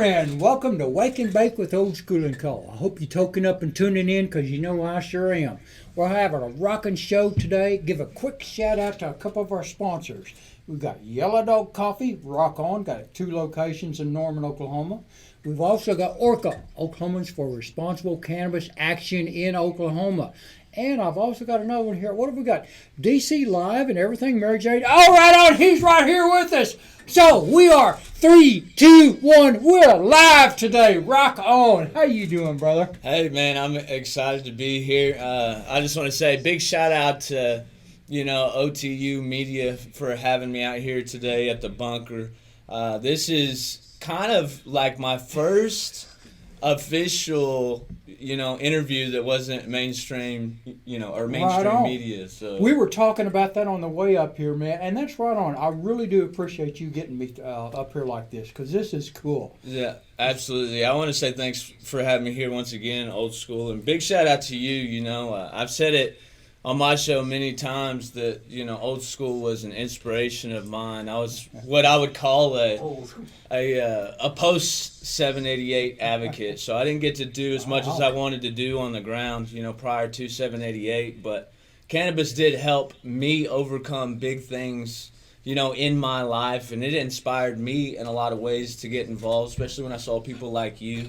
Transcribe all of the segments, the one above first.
morning. Welcome to Wake and Bake with OldSchoolAndCo. I hope you're toking up and tuning in because you know I sure am. We're having a rocking show today. Give a quick shout out to a couple of our sponsors. We've got Yellow Dog Coffee, rock on, got 2 locations in Norman, Oklahoma. We've also got Orca, Oklahomans for Responsible Cannabis Action in Oklahoma. And I've also got another one here. What have we got? DC Live and everything. Mary Jane. Oh, right on. He's right here with us. So we are 3, 2, 1. We're live today. Rock on. How you doing, brother? Hey, man. I'm excited to be here. I just want to say big shout out to, OTU Media for having me out here today at the bunker. This is kind of like my first official interview that wasn't mainstream or mainstream media. So we were talking about that on the way up here, man, and that's right on. I really do appreciate you getting me up here like this because this is cool. Yeah, absolutely. I want to say thanks for having me here once again, Old School, and big shout out to you. I've said it on my show many times that Old School was an inspiration of mine. I was what I would call a post 788 advocate. So I didn't get to do as much as I wanted to do on the ground, prior to 788. But cannabis did help me overcome big things, in my life, and it inspired me in a lot of ways to get involved, especially when I saw people like you,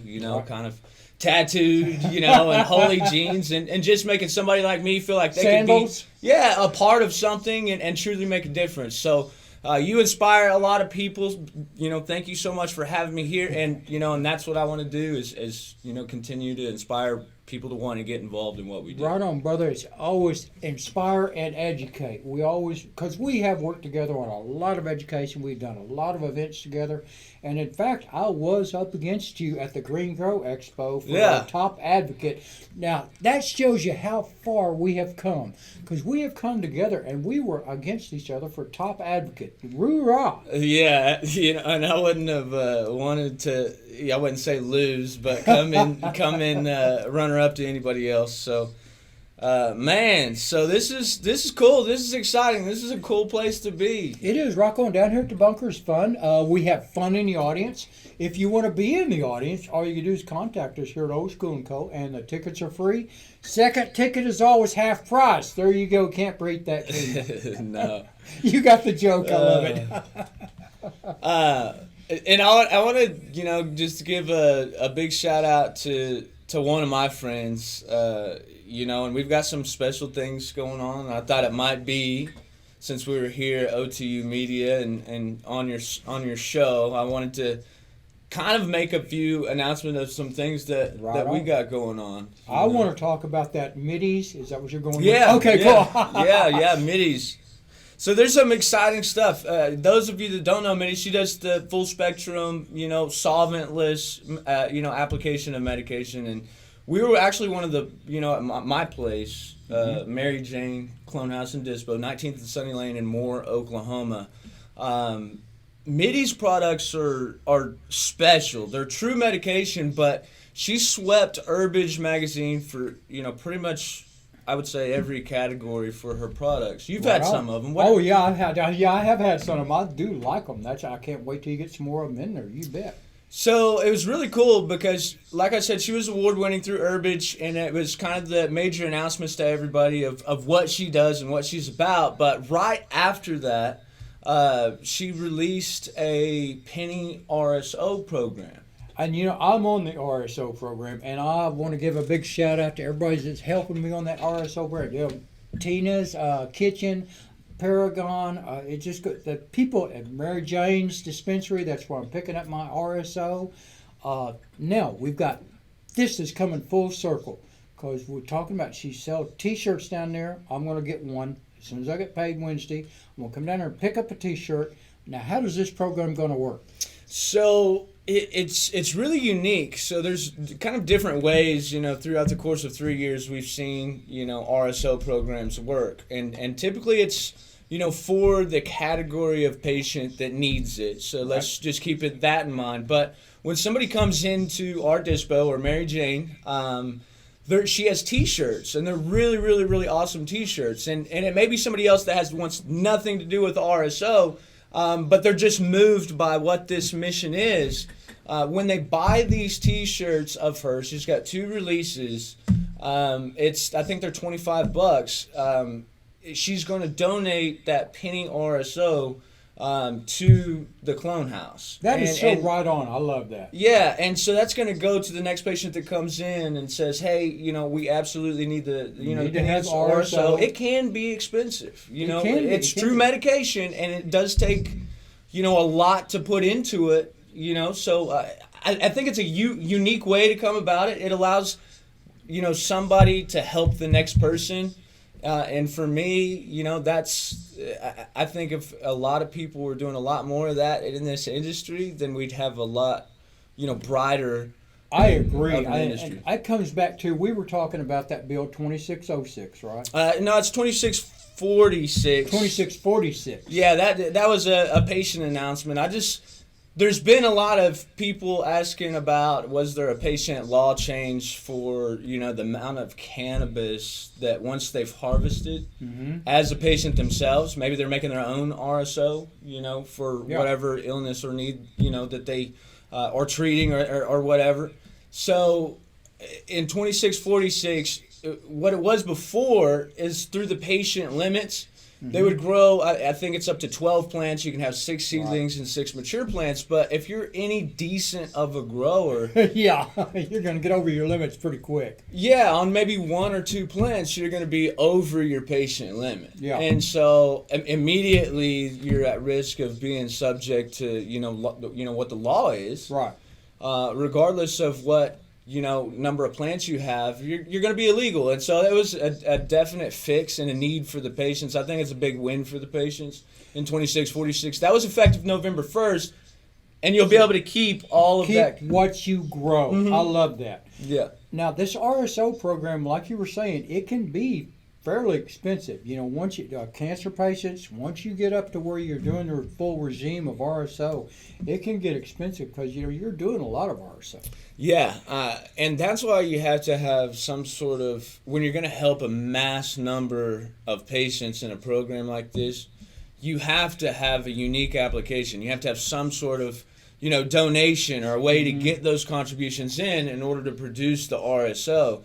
kind of tattooed, and holy jeans, and just making somebody like me feel like they Sandals. could be, a part of something and truly make a difference. So you inspire a lot of people. Thank you so much for having me here, and and that's what I want to do is continue to inspire people to want to get involved in what we do. Right on, brother. It's always inspire and educate. We always, because we have worked together on a lot of education. We've done a lot of events together. And in fact, I was up against you at the Green Grow Expo for our top advocate. Now, that shows you how far we have come. Because we have come together and we were against each other for top advocate. Roo-rah! Yeah, and I wouldn't have wanted to, I wouldn't say lose, but come in runner up to anybody else. So, man, so this is cool. This is exciting. This is a cool place to be. It is. Rock on. Down here at the bunker is fun. We have fun in the audience. If you want to be in the audience, all you can do is contact us here at Old School & Co. And the tickets are free. Second ticket is always half price. There you go. Can't beat that. No. You got the joke. I love it. And I want to, just give a big shout out to one of my friends, and we've got some special things going on. I thought it might be, since we were here at OTU Media and on your show, I wanted to kind of make a few announcements of some things that we got going on. I want to talk about that middies. Is that what you're going with? Yeah. Okay, yeah, cool. yeah, middies. So there's some exciting stuff. Those of you that don't know Minnie, she does the full spectrum, solventless, application of medication. And we were actually one of the, at my place, Mary Jane Clone House in Dispo, 19th and Sunny Lane in Moore, Oklahoma. Middy's products are special. They're true medication, but she swept Herbage magazine for, pretty much, I would say, every category for her products. You've had some of them. Oh, yeah, I have had some of them. I do like them. I can't wait till you get some more of them in there. You bet. So it was really cool because, like I said, she was award-winning through Herbage, and it was kind of the major announcements to everybody of what she does and what she's about. But right after that, she released a penny RSO program. And, I'm on the RSO program, and I want to give a big shout-out to everybody that's helping me on that RSO program. Tina's Kitchen, Paragon, it's just good. The people at Mary Jane's dispensary, that's where I'm picking up my RSO. Now, we've got, this is coming full circle, because we're talking about, she sells T-shirts down there. I'm going to get one. As soon as I get paid Wednesday, I'm going to come down there and pick up a T-shirt. Now, how does this program going to work? So it's really unique. So there's kind of different ways, throughout the course of 3 years we've seen, RSO programs work. And typically it's, for the category of patient that needs it. So let's just keep that in mind. But when somebody comes into our dispo or Mary Jane, she has T-shirts, and they're really, really, really awesome T-shirts. And it may be somebody else that wants nothing to do with the RSO, but they're just moved by what this mission is. when they buy these T-shirts of hers, she's got 2 releases. I think they're $25. She's going to donate that penny RSO to the Clone House. That is right on. I love that. Yeah, and so that's going to go to the next patient that comes in and says, "Hey, we absolutely need the the penny RSO. It can be expensive. It's true medication, and it does take a lot to put into it. So I think it's a unique way to come about it. It allows somebody to help the next person. And for me, I think if a lot of people were doing a lot more of that in this industry, then we'd have a lot, brighter. I agree. And that comes back to, we were talking about that bill 2606, right? No, it's 2646. 2646. Yeah, that was a patient announcement. There's been a lot of people asking about, was there a patient law change for, the amount of cannabis that once they've harvested as a patient themselves, maybe they're making their own RSO, for whatever illness or need, that they are treating or whatever. So in 2646, what it was before is through the patient limits. They would grow, I think it's up to 12 plants. You can have 6 seedlings and 6 mature plants. But if you're any decent of a grower... yeah, you're going to get over your limits pretty quick. Yeah, on maybe 1 or 2 plants, you're going to be over your patient limit. Yeah. And so immediately you're at risk of being subject to, what the law is. Right. Regardless of what... number of plants you have, you're going to be illegal. And so that was a definite fix and a need for the patients. I think it's a big win for the patients in 2646. That was effective November 1st, and you'll be able to keep all of that. Keep what you grow. I love that. Yeah. Now, this RSO program, like you were saying, it can be fairly expensive. Once cancer patients, once you get up to where you're doing the full regime of RSO, it can get expensive because you're doing a lot of RSO. Yeah, and that's why you have to have some sort of, when you're going to help a mass number of patients in a program like this, you have to have a unique application. You have to have some sort of donation or a way to get those contributions in order to produce the RSO.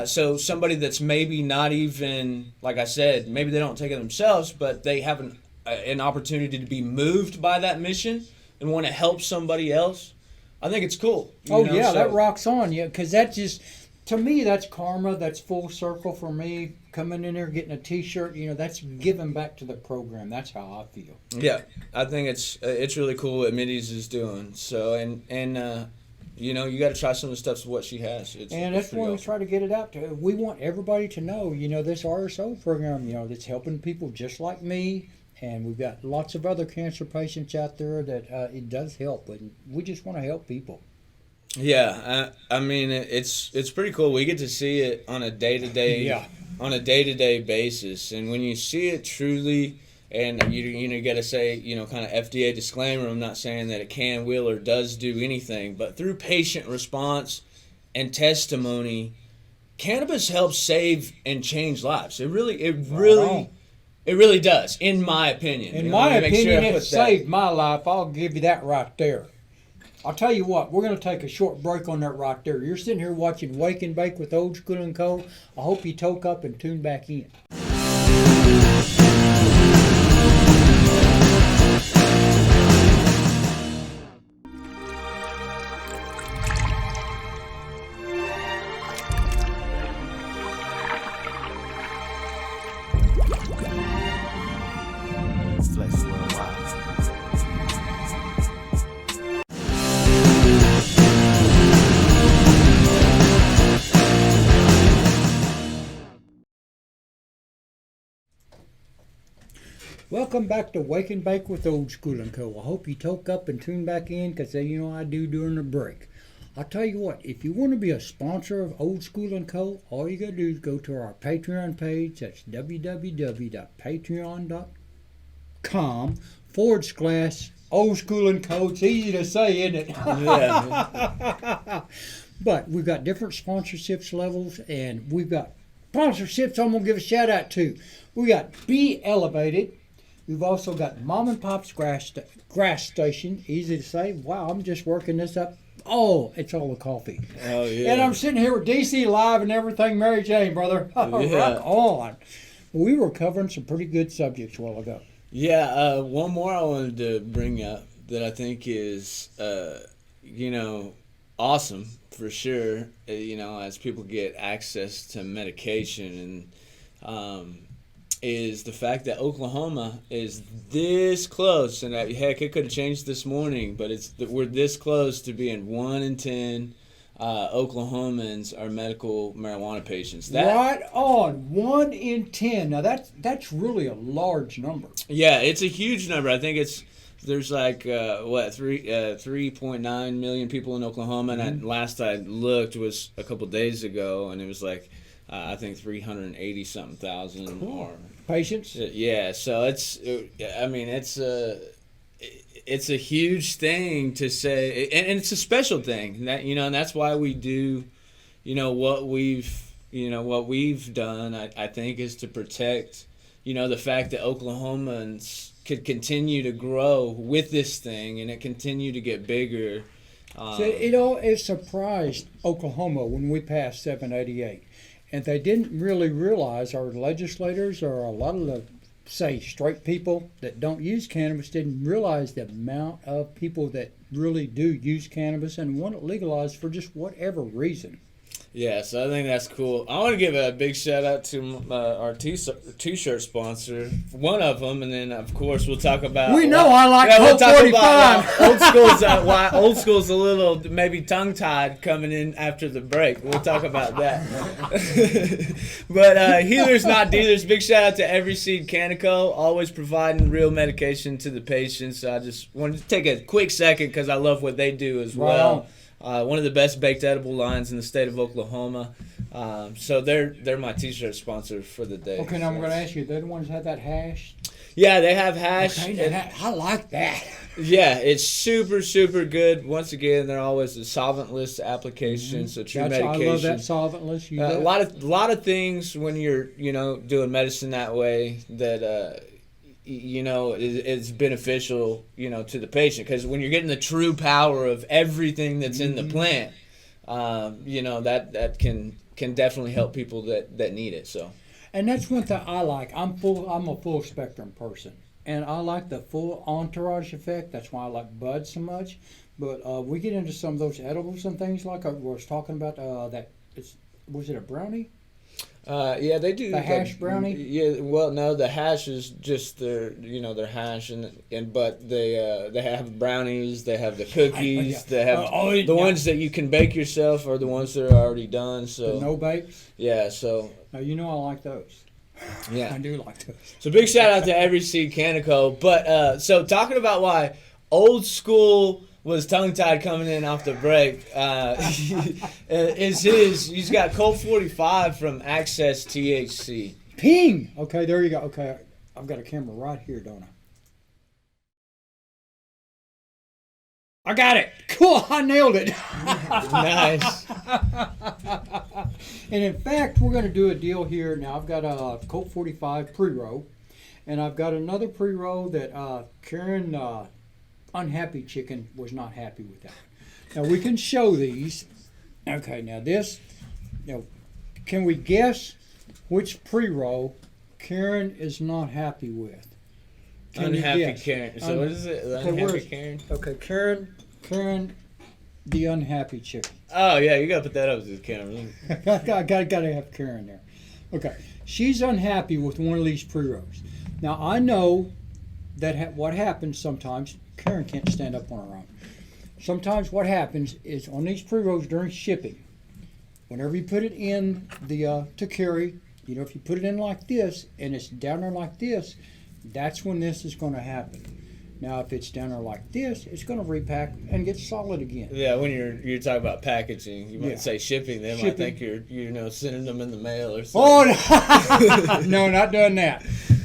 So somebody that's maybe not even, like I said, maybe they don't take it themselves, but they have an opportunity to be moved by that mission and want to help somebody else. I think it's cool. That rocks on, because that just, to me, that's karma. That's full circle for me. Coming in there, getting a T-shirt, that's giving back to the program. That's how I feel. Yeah, I think it's really cool what Middy's is doing. So and you got to try some of the stuff what she has. And that's why we try to get it out to. We want everybody to know, this RSO program, that's helping people just like me. And we've got lots of other cancer patients out there that it does help, and we just want to help people. Yeah, I mean it's pretty cool. We get to see it on a day-to-day basis, and when you see it truly, and you got to say kind of FDA disclaimer. I'm not saying that it can, will, or does do anything, but through patient response and testimony, cannabis helps save and change lives. It really does, in my opinion. In my opinion, it saved my life. I'll give you that right there. I'll tell you what, we're going to take a short break on that right there. You're sitting here watching Wake and Bake with Old School and Co. I hope you toke up and tune back in. Welcome back to Wake and Bake with Old School and Co. I hope you toke up and tune back in because I do during the break. I'll tell you what, if you want to be a sponsor of Old School and Co., all you got to do is go to our Patreon page. That's www.patreon.com/Old School and Co. It's easy to say, isn't it? Yeah. But we've got different sponsorships levels, and we've got sponsorships I'm going to give a shout out to. We got Be Elevated. We've also got Mom and Pop's Grass Station. Easy to say. Wow, I'm just working this up Oh, it's all the coffee. Oh, yeah. And I'm sitting here with DC Live and everything, Mary Jane, brother. Rock on. We were covering some pretty good subjects a while ago. Yeah, one more I wanted to bring up that I think is, awesome for sure, as people get access to medication and is the fact that Oklahoma is this close, and heck, it could have changed this morning, but we're this close to being 1 in 10 Oklahomans are medical marijuana patients. Right on, 1 in 10. Now that's really a large number. Yeah, it's a huge number. I think there's like 3.9 million people in Oklahoma, and last I looked was a couple days ago, and it was like I think 380 something thousand cool. Patients. Yeah, so it's a huge thing to say, and it's a special thing that and that's why we do, what we've done. I think is to protect, the fact that Oklahomans could continue to grow with this thing and it continue to get bigger. So it surprised Oklahoma when we passed 788, and they didn't really realize, our legislators or a lot of the say straight people that don't use cannabis didn't realize the amount of people that really do use cannabis and want it legalized for just whatever reason. Yeah, so I think that's cool. I want to give a big shout out to our t-shirt sponsor, one of them, and then of course we'll talk about. We know I like we'll Coke 45. Old School's why Old School's a little maybe tongue tied coming in after the break. We'll talk about that. But healers not dealers. Big shout out to Every Seed Canico, always providing real medication to the patients. So I just wanted to take a quick second because I love what they do as well. Wow. One of the best baked edible lines in the state of Oklahoma. So they're my t-shirt sponsor for the day. Okay, now I'm going to ask you, they're the ones that have that hash? Yeah, they have hash. Okay, I like that. Yeah, it's super, super good. Once again, they're always a solventless application, so true medication. I love that solventless. A lot of things when you're doing medicine that way that it's beneficial, to the patient, because when you're getting the true power of everything that's in the plant, that can definitely help people that need it. So, and that's one thing I like. I'm a full spectrum person, and I like the full entourage effect. That's why I like bud so much. But we get into some of those edibles and things like I was talking about. Was it a brownie? Yeah, they do the hash brownie. Yeah, well, no, the hash is just their hash, but they have brownies, they have the cookies, they have the ones that you can bake yourself, or the ones that are already done. So the no bakes. Yeah, so now I like those. Yeah, I do like those. So big shout out to Every Seed Canico. But so talking about why Old School was tongue-tied coming in off the break, he's got Colt 45 from Access THC. Ping! Okay, there you go. Okay, I've got a camera right here, don't I? I got it. Cool, I nailed it. Nice. And in fact, we're going to do a deal here. Now, I've got a Colt 45 pre-roll, and I've got another pre-roll that Karen... Unhappy Chicken was not happy with that. Now we can show these. Okay, now this, can we guess which pre-roll Karen is not happy with? Unhappy Karen. So what is it? Unhappy Karen? Okay, Karen, the Unhappy Chicken. Oh yeah, you gotta put that up to the camera. I gotta have Karen there. Okay, she's unhappy with one of these pre-rolls. Now I know that what happens sometimes. Karen can't stand up on her own. Sometimes what happens is on these pre-rolls during shipping, whenever you put it in the to carry, if you put it in like this and it's down there like this, that's when this is going to happen. Now, if it's down there like this, it's going to repack and get solid again. Yeah, when you're talking about packaging, you might say shipping. They might think you're sending them in the mail or something. Oh no, not doing that.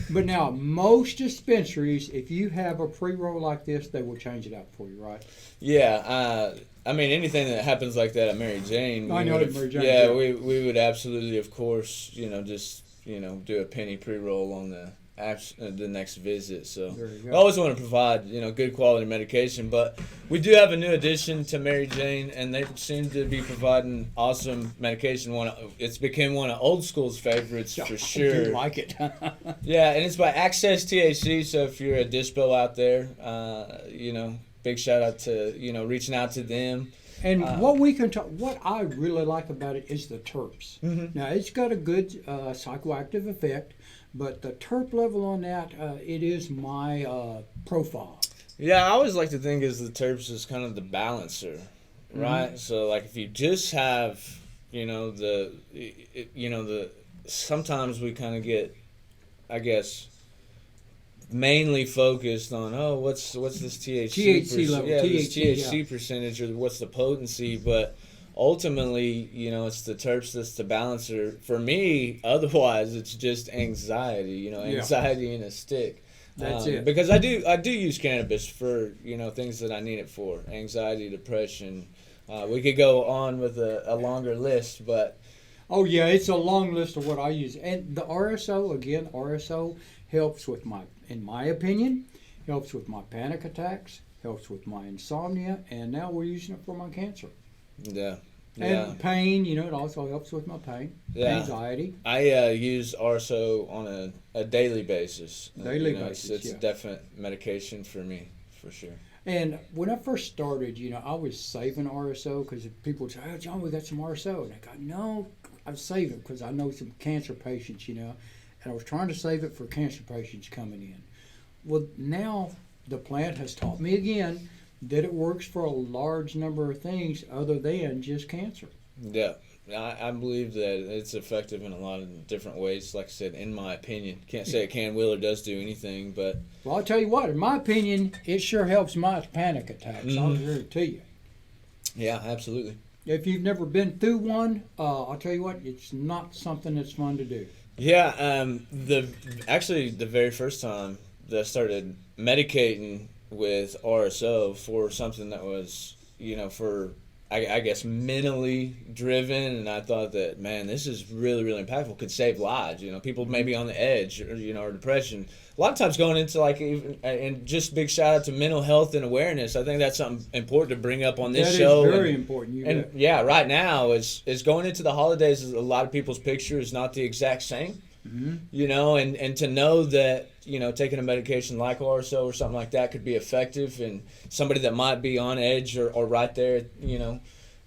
But now, most dispensaries, if you have a pre-roll like this, they will change it out for you, right? Yeah, anything that happens like that at Mary Jane, I know at Mary Jane. Yeah, we would absolutely, of course, do a penny pre-roll on the next visit. So There you go. I always want to provide, good quality medication. But we do have a new addition to Mary Jane, and they seem to be providing awesome medication. It's become one of Old School's favorites for sure. I do like it. Yeah, and it's by Access THC. So if you're a dispo out there, big shout out to reaching out to them. And what I really like about it is the terps. Mm-hmm. Now, it's got a good psychoactive effect, but the terp level on that, it is my profile. Yeah, I always like to think is the terps is kind of the balancer, right? Mm-hmm. So like if you just have, sometimes we kind of get, I guess, mainly focused on what's this THC level, this THC, THC percentage, or what's the potency, but ultimately it's the terps that's the balancer for me. Otherwise it's just anxiety, anxiety in a stick. That's it. Because I do use cannabis for things that I need it for: anxiety, depression. We could go on with a longer list, but Oh yeah, it's a long list of what I use. And the RSO helps with in my opinion, helps with my panic attacks, helps with my insomnia, and now we're using it for my cancer. Yeah. And pain, it also helps with my pain, anxiety. I use RSO on a daily basis. Daily basis, it's a definite medication for me, for sure. And when I first started, I was saving RSO because people would say, "Oh, John, we got some RSO." And I go, "No, I'm saving because I know some cancer patients, and I was trying to save it for cancer patients coming in." Well, now the plant has taught me again that it works for a large number of things other than just cancer. Yeah, I believe that it's effective in a lot of different ways. Like I said, in my opinion, can't say it can, will, or does do anything, but Well, I'll tell you what, in my opinion, it sure helps my panic attacks. I'll guarantee you. yeah, absolutely. If you've never been through one, I'll tell you what, it's not something that's fun to do. Yeah, the very first time that I started medicating with RSO for something that was, for I guess mentally driven, and I thought that, man, this is really, really impactful. Could save lives. People maybe on the edge, or depression. A lot of times going into and just big shout out to mental health and awareness. I think that's something important to bring up on this show. That is very important. And yeah, right now is going into the holidays. A lot of people's picture is not the exact same. Mm-hmm. And to know that, taking a medication like RSO or something like that could be effective, and somebody that might be on edge or right there,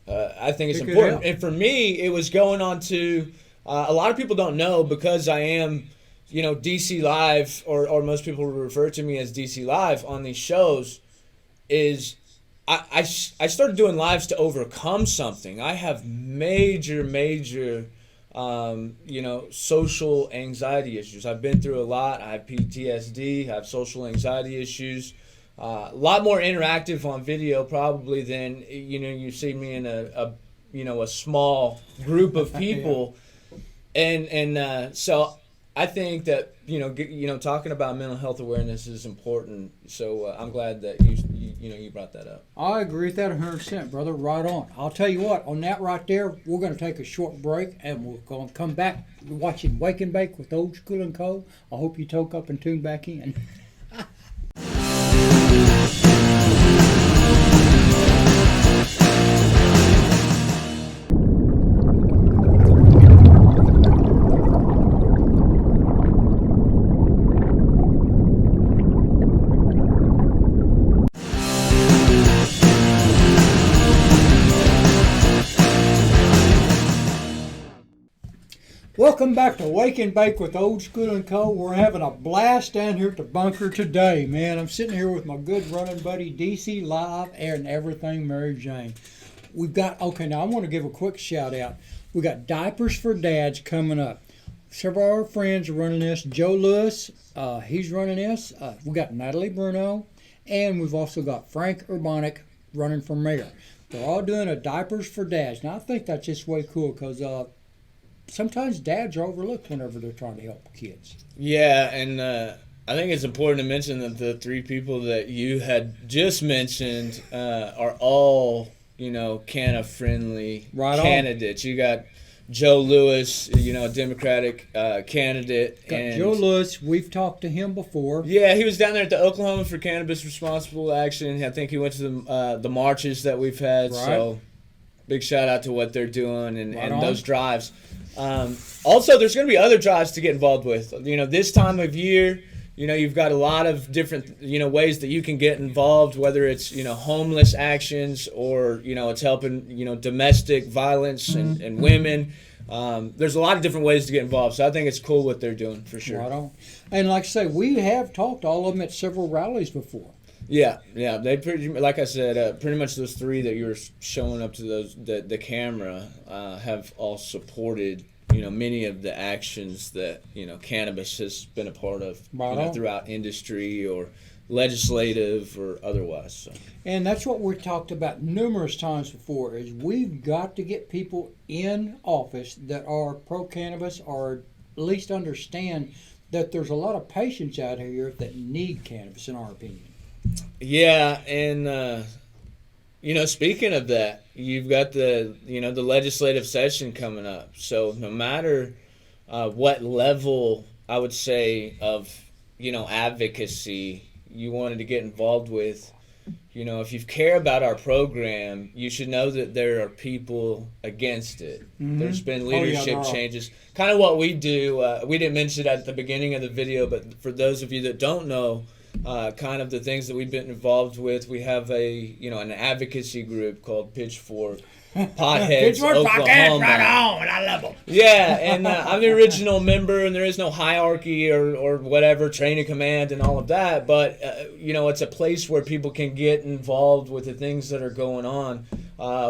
I think it's important. And for me, it was going on to, a lot of people don't know, because I am, DC Live, or most people refer to me as DC Live on these shows, is I started doing lives to overcome something. I have major social anxiety issues. I've been through a lot. I have PTSD. I have social anxiety issues. A lot more interactive on video probably than you see me in a small group of people, and so I think that talking about mental health awareness is important. So I'm glad that you brought that up. I agree with that 100%, brother. Right on. I'll tell you what, on that right there, we're going to take a short break, and we're going to come back watching Wake and Bake with Old School and Co. I hope you toke up and tune back in. Welcome back to Wake and Bake with Old School and Co. We're having a blast down here at the bunker today, man. I'm sitting here with my good running buddy DC Live and everything Mary Jane. Now I want to give a quick shout out. We got Diapers for Dads coming up. Several of our friends are running this. Joe Lewis, he's running this. We got Natalie Bruno, and we've also got Frank Urbanic running for mayor. They're all doing a Diapers for Dads. Now I think that's just way cool because sometimes dads are overlooked whenever they're trying to help kids. Yeah, and I think it's important to mention that the three people that you had just mentioned are all, canna-friendly candidates. You got Joe Lewis, a Democratic candidate. Got Joe Lewis. We've talked to him before. Yeah, he was down there at the Oklahoma for Cannabis Responsible Action. I think he went to the marches that we've had. Right. So big shout out to what they're doing and on. those drives. Also, there's going to be other drives to get involved with. This time of year, you've got a lot of different, ways that you can get involved, whether it's, homeless actions or, it's helping, domestic violence and women. There's a lot of different ways to get involved. So I think it's cool what they're doing for sure. Right on. And like I say, we have talked to all of them at several rallies before. Yeah. They like I said, pretty much those three that you were showing up to the camera have all supported, many of the actions that cannabis has been a part of, throughout industry or legislative or otherwise. So. And that's what we've talked about numerous times before. Is we've got to get people in office that are pro cannabis, or at least understand that there's a lot of patients out here that need cannabis, in our opinion. Yeah, and speaking of that, you've got the legislative session coming up. So no matter what level, I would say, of advocacy you wanted to get involved with, if you care about our program, you should know that there are people against it. Mm-hmm. There's been leadership changes. Kind of what we do. We didn't mention it at the beginning of the video, but for those of you that don't know, kind of the things that we've been involved with, we have an advocacy group called Pitchfork Potheads Oklahoma. Right on, I love them. Yeah, and I'm the original member, and there is no hierarchy or whatever, chain of command and all of that, but it's a place where people can get involved with the things that are going on,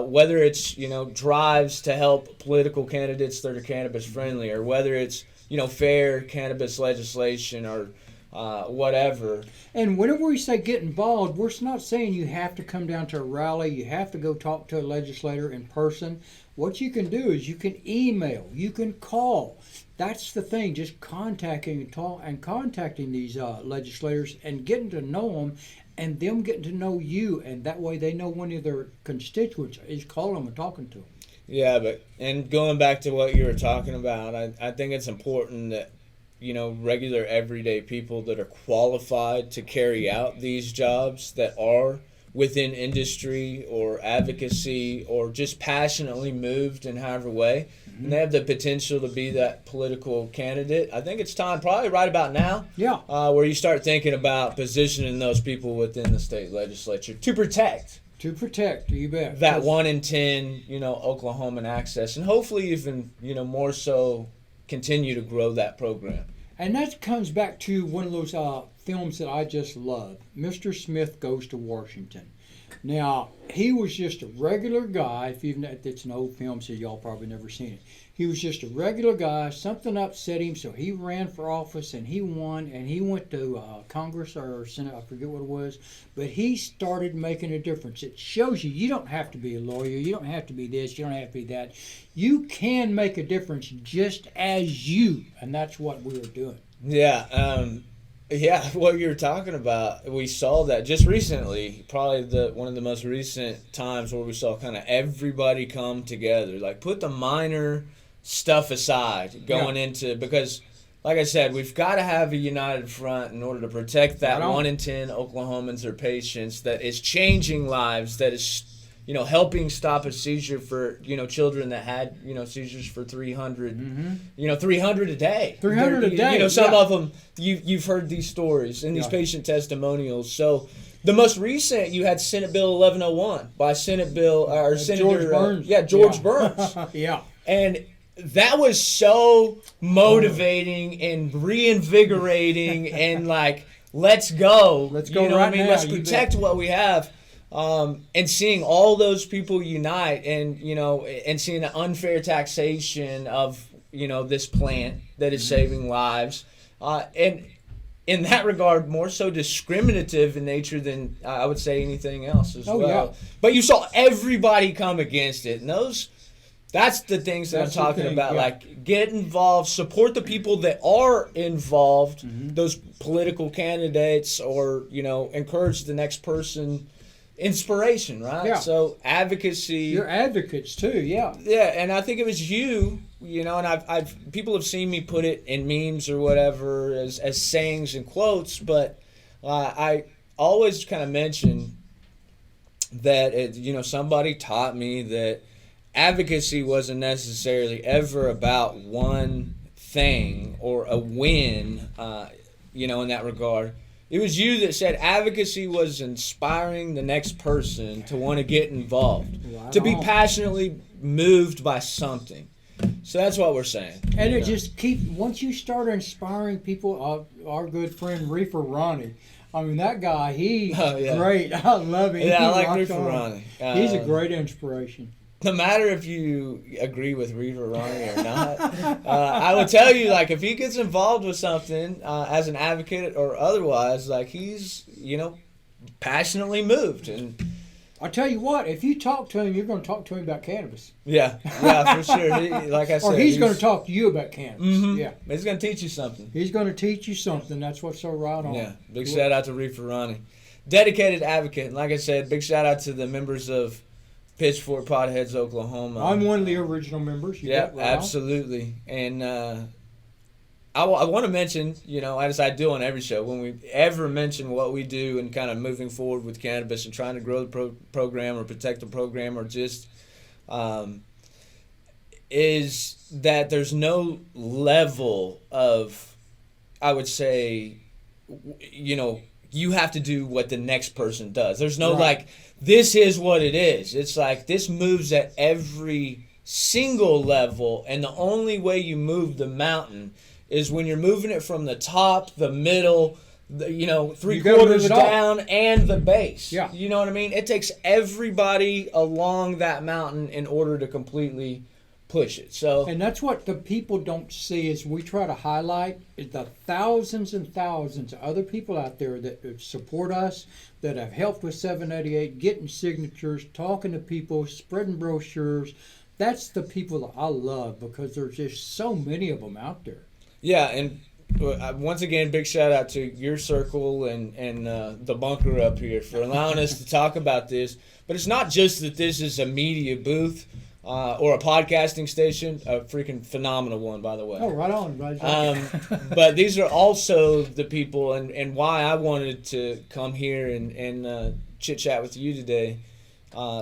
whether it's drives to help political candidates that are cannabis friendly, or whether it's fair cannabis legislation or whatever. And whenever we say get involved, we're not saying you have to come down to a rally, you have to go talk to a legislator in person. What you can do is you can email, you can call. That's the thing, just contacting these legislators and getting to know them, and them getting to know you, and that way they know one of their constituents is calling them and talking to them. Yeah, and going back to what you were talking about, I think it's important that regular everyday people that are qualified to carry out these jobs, that are within industry or advocacy or just passionately moved in however way, and they have the potential to be that political candidate. I think it's time, probably right about now, where you start thinking about positioning those people within the state legislature to protect. You bet. That 1 in 10, Oklahoman access, and hopefully even, more so continue to grow that program. And that comes back to one of those films that I just love, Mr. Smith Goes to Washington. Now, he was just a regular guy. It's an old film, so y'all probably never seen it. He was just a regular guy. Something upset him, so he ran for office, and he won, and he went to Congress or Senate, I forget what it was, but he started making a difference. It shows you don't have to be a lawyer, you don't have to be this, you don't have to be that. You can make a difference just as you, and that's what we were doing. Yeah, what you were talking about, we saw that just recently, probably one of the most recent times where we saw kind of everybody come together, like put the minor stuff aside going into, because like I said, we've got to have a united front in order to protect that 1 in 10 Oklahomans or patients that is changing lives, that is helping stop a seizure for, children that had, seizures for 300, 300 a day. 300 a day. Some of them, you've heard these stories and these patient testimonials. So the most recent, you had Senate Bill 1101 by Senator George Burns. George Burns. Yeah. And that was so motivating and reinvigorating and like, let's go. Let's go right now. Let's protect what we have. And seeing all those people unite, and and seeing the unfair taxation of this plant that is saving lives, and in that regard more so discriminative in nature than I would say anything else as well. Yeah. But you saw everybody come against it, and that's the things that I'm talking about. Yeah. Like, get involved, support the people that are involved, those political candidates, or encourage the next person. Inspiration, right? Yeah. So advocacy. You're advocates too, yeah. Yeah, and I think it was you you know, and I've people have seen me put it in memes or whatever as sayings and quotes, but I always kind of mention that you know, somebody taught me that advocacy wasn't necessarily ever about one thing or a win, you know, in that regard. It was you that said advocacy was inspiring the next person to want to get involved, to be passionately moved by something. So that's what we're saying. And it just once you start inspiring people, our good friend Reefer Ronnie, I mean, that guy, he's great. I love him. Yeah, I like Reefer Ronnie. He's a great inspiration. No matter if you agree with Reefer Ronnie or not, I would tell you, like, if he gets involved with something as an advocate or otherwise, like, he's, you know, passionately moved. And I'll tell you what, if you talk to him, you're going to talk to him about cannabis. Yeah, for sure. Like I said, or he's going to talk to you about cannabis. Mm-hmm. Yeah, he's going to teach you something. He's going to teach you something. That's what's so right on. Yeah, big shout out to Reefer Ronnie, dedicated advocate. And like I said, big shout out to the members of Pitchfork Potheads, Oklahoma. I'm one of the original members. Yeah, absolutely. And I want to mention, you know, as I do on every show, when we ever mention what we do and kind of moving forward with cannabis and trying to grow the program or protect the program or just is that there's no level of, I would say, you know, you have to do what the next person does. There's no like, this is what it is. It's like this moves at every single level, and the only way you move the mountain is when you're moving it from the top, the middle, you know, 3/4 down, and the base. Yeah. You know what I mean? It takes everybody along that mountain in order to completely push it. So, and that's what the people don't see is we try to highlight is the thousands and thousands of other people out there that support us, that have helped with 788, getting signatures, talking to people, spreading brochures. That's the people that I love because there's just so many of them out there. Yeah, and once again, big shout out to your circle and the bunker up here for allowing us to talk about this. But it's not just that this is a media booth or a podcasting station, a freaking phenomenal one, by the way. Oh, right on. Right. But these are also the people, and why I wanted to come here and chit-chat with you today.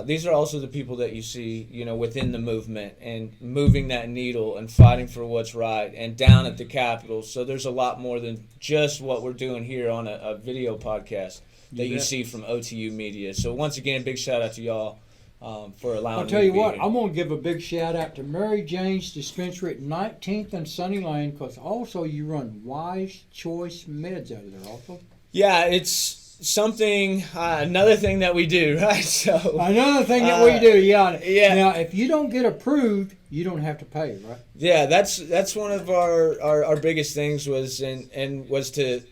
These are also the people that you see, you know, within the movement and moving that needle and fighting for what's right and down at the Capitol. So there's a lot more than just what we're doing here on a video podcast that you see from OTU Media. So once again, big shout out to y'all for allowing me to be here. I'll tell you what, I'm going to give a big shout out to Mary Jane's Dispensary at 19th and Sunny Lane because also you run Wise Choice Meds out of there also. Yeah, it's something, another thing that we do, right? So another thing that we do, yeah. Yeah. Now, if you don't get approved, you don't have to pay, right? Yeah, that's one of our biggest things was was to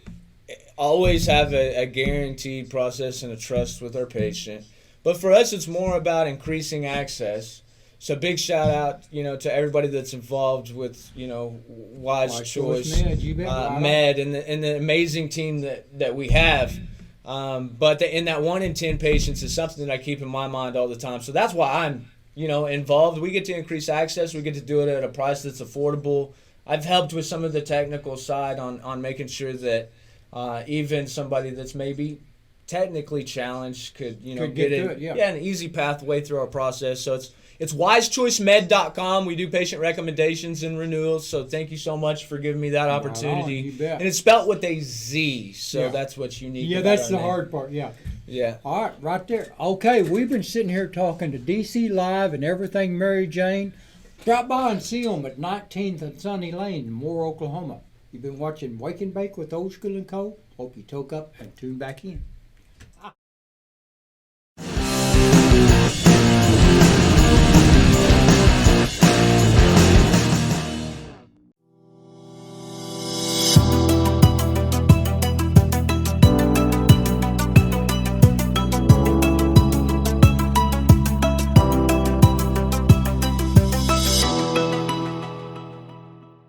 always have a guaranteed process and a trust with our patient. But for us, it's more about increasing access. So big shout out, you know, to everybody that's involved with, you know, Wise Choice Med and the amazing team that we have. But in that 1 in 10 patients is something that I keep in my mind all the time. So that's why I'm, you know, involved. We get to increase access. We get to do it at a price that's affordable. I've helped with some of the technical side on making sure that even somebody that's maybe technically challenged could, you know, get an easy pathway through our process. So it's wisechoicemed.com. We do patient recommendations and renewals. So thank you so much for giving me that opportunity. You bet. And it's spelled with a Z, so that's what's unique. Yeah, that's the hard part. Yeah. Yeah. All right, right there. Okay, we've been sitting here talking to DC Live and everything Mary Jane. Drop by and see them at 19th and Sunny Lane in Moore, Oklahoma. You've been watching Wake and Bake with OldSchoolAndCo. Hope you toke up and tune back in.